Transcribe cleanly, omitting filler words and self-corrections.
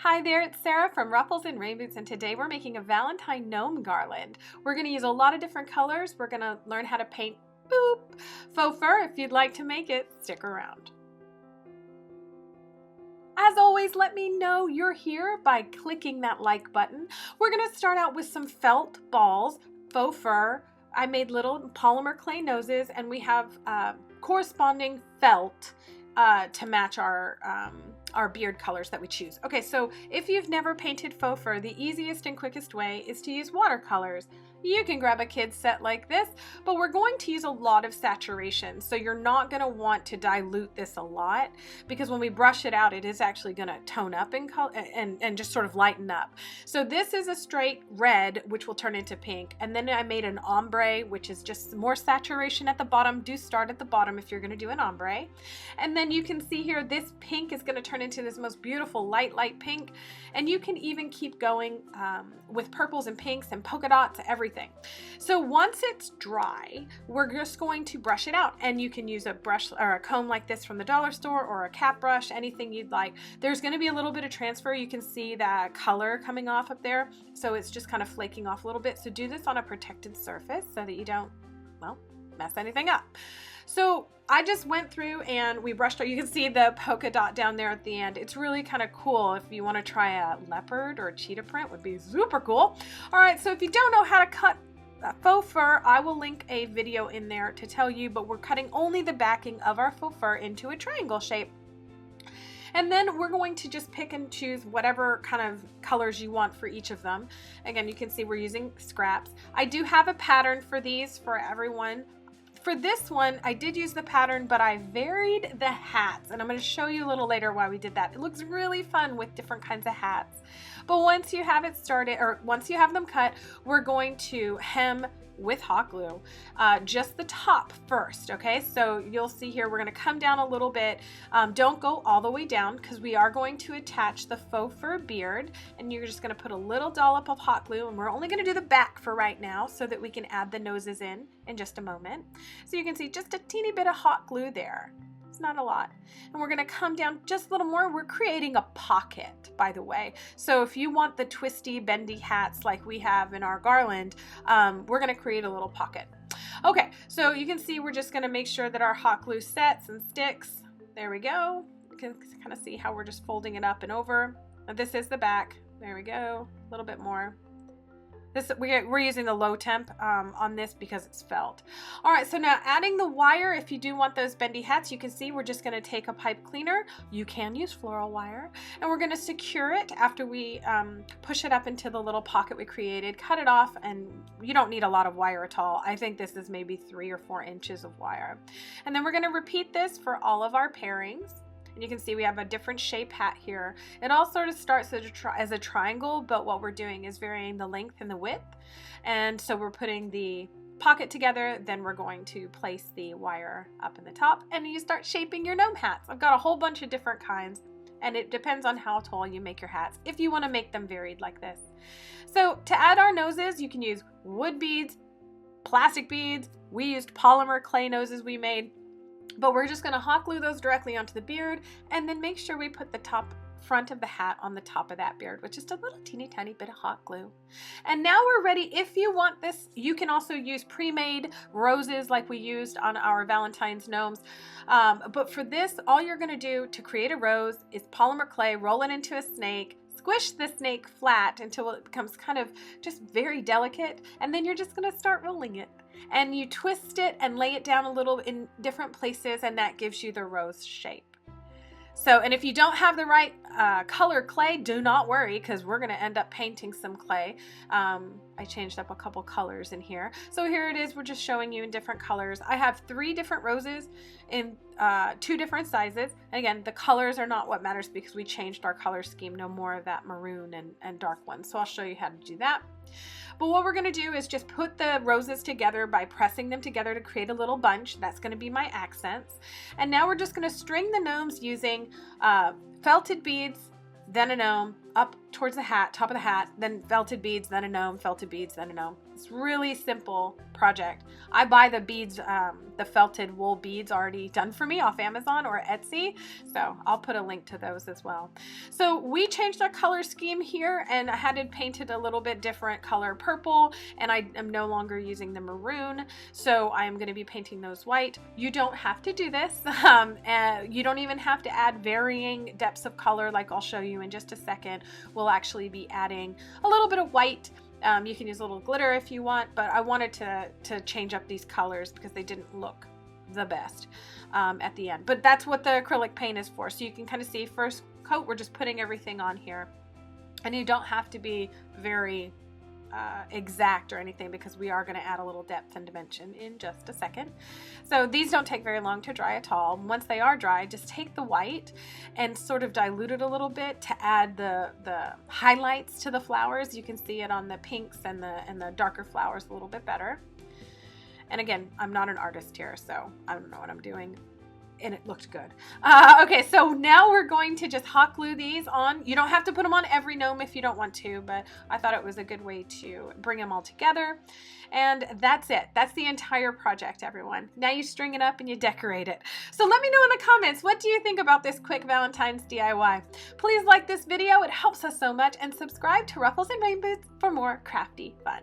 Hi there, it's Sarah from Ruffles and Rainboots, and today we're making a Valentine gnome garland. We're going to use a lot of different colors. We're going to learn how to paint faux fur. If you'd like to make it, stick around. As always, let me know you're here by clicking that like button. We're going to start out with some felt balls, faux fur. I made little polymer clay noses, and we have corresponding felt to match our beard colors that we choose. Okay, so if you've never painted faux fur, the easiest and quickest way is to use watercolors. You can grab a kid's set like this, but we're going to use a lot of saturation, so you're not going to want to dilute this a lot, because when we brush it out, it is actually going to tone up in color and just sort of lighten up. So this is a straight red, which will turn into pink, and then I made an ombre, which is just more saturation at the bottom. Do start at the bottom if you're going to do an ombre. And then you can see here, this pink is going to turn into this most beautiful light pink, and you can even keep going with purples and pinks and polka dots, everything. So once it's dry, we're just going to brush it out, and you can use a brush or a comb like this from the dollar store, or a cat brush, anything you'd like. There's going to be a little bit of transfer. You can see that color coming off up there, so it's just kind of flaking off a little bit. So do this on a protected surface so that you don't, well, mess anything up. So I just went through and we brushed out. You can see the polka dot down there at the end. It's really kind of cool. If you want to try a leopard or a cheetah print, would be super cool. All right, so if you don't know how to cut faux fur, I will link a video in there to tell you, but we're cutting only the backing of our faux fur into a triangle shape. And then we're going to just pick and choose whatever kind of colors you want for each of them. Again, you can see we're using scraps. I do have a pattern for these for everyone. For this one, I did use the pattern, but I varied the hats, and I'm going to show you a little later why we did that. It looks really fun with different kinds of hats. But once you have it started, or once you have them cut, we're going to hem with hot glue, just the top first. Okay, so you'll see here we're going to come down a little bit. Don't go all the way down, because we are going to attach the faux fur beard, and you're just going to put a little dollop of hot glue, and we're only going to do the back for right now so that we can add the noses in just a moment. So you can see just a teeny bit of hot glue there. It's not a lot. And we're going to come down just a little more. We're creating a pocket, by the way. So if you want the twisty, bendy hats like we have in our garland, we're going to create a little pocket. Okay, so you can see we're just going to make sure that our hot glue sets and sticks. There we go. You can kind of see how we're just folding it up and over. Now this is the back. There we go. A little bit more. We're using the low temp on this because it's felt. All right, so now adding the wire, if you do want those bendy hats, you can see we're just gonna take a pipe cleaner. You can use floral wire, and we're gonna secure it after we push it up into the little pocket we created, cut it off, and you don't need a lot of wire at all. I think this is maybe 3 or 4 inches of wire. And then we're gonna repeat this for all of our pairings. And you can see we have a different shape hat here. It all sort of starts as a triangle, but what we're doing is varying the length and the width. And so we're putting the pocket together, then we're going to place the wire up in the top, and you start shaping your gnome hats. I've got a whole bunch of different kinds, and it depends on how tall you make your hats, if you want to make them varied like this. So to add our noses, you can use wood beads, plastic beads. We used polymer clay noses we made. But we're just going to hot glue those directly onto the beard, and then make sure we put the front of the hat on the top of that beard with just a little teeny tiny bit of hot glue. And now we're ready. If you want this, you can also use pre-made roses like we used on our Valentine's gnomes. But for this, all you're going to do to create a rose is polymer clay, roll it into a snake, squish the snake flat until it becomes kind of just very delicate, and then you're just going to start rolling it. And you twist it and lay it down a little in different places, and that gives you the rose shape. So, and if you don't have the right color clay, do not worry, because we're going to end up painting some clay. I changed up a couple colors in here. So here it is. We're just showing you in different colors. I have 3 different roses in 2 different sizes. And again, the colors are not what matters, because we changed our color scheme. No more of that maroon and dark ones. So I'll show you how to do that. But what we're going to do is just put the roses together by pressing them together to create a little bunch. That's going to be my accents. And now we're just going to string the gnomes using felted beads, then a gnome, up towards the hat, top of the hat, then felted beads, then a gnome, felted beads, then a gnome. It's really simple project. I buy the beads, the felted wool beads already done for me off Amazon or Etsy. So I'll put a link to those as well. So we changed our color scheme here, and I had it painted a little bit different color purple, and I am no longer using the maroon. So I am going to be painting those white. You don't have to do this. You don't even have to add varying depths of color like I'll show you in just a second. We'll actually be adding a little bit of white. You can use a little glitter if you want, but I wanted to change up these colors because they didn't look the best at the end. But that's what the acrylic paint is for. So you can kind of see first coat, we're just putting everything on here. And you don't have to be very exact or anything because we are going to add a little depth and dimension in just a second. So these don't take very long to dry at all. Once they are dry, just take the white and sort of dilute it a little bit to add the highlights to the flowers. You can see it on the pinks and the darker flowers a little bit better. And again, I'm not an artist here, so I don't know what I'm doing. And it looked good. Okay, so now we're going to just hot glue these on. You don't have to put them on every gnome if you don't want to, but I thought it was a good way to bring them all together. And that's it. That's the entire project, everyone. Now you string it up and you decorate it. So let me know in the comments, what do you think about this quick Valentine's DIY? Please like this video. It helps us so much. And subscribe to Ruffles and Rainbows for more crafty fun.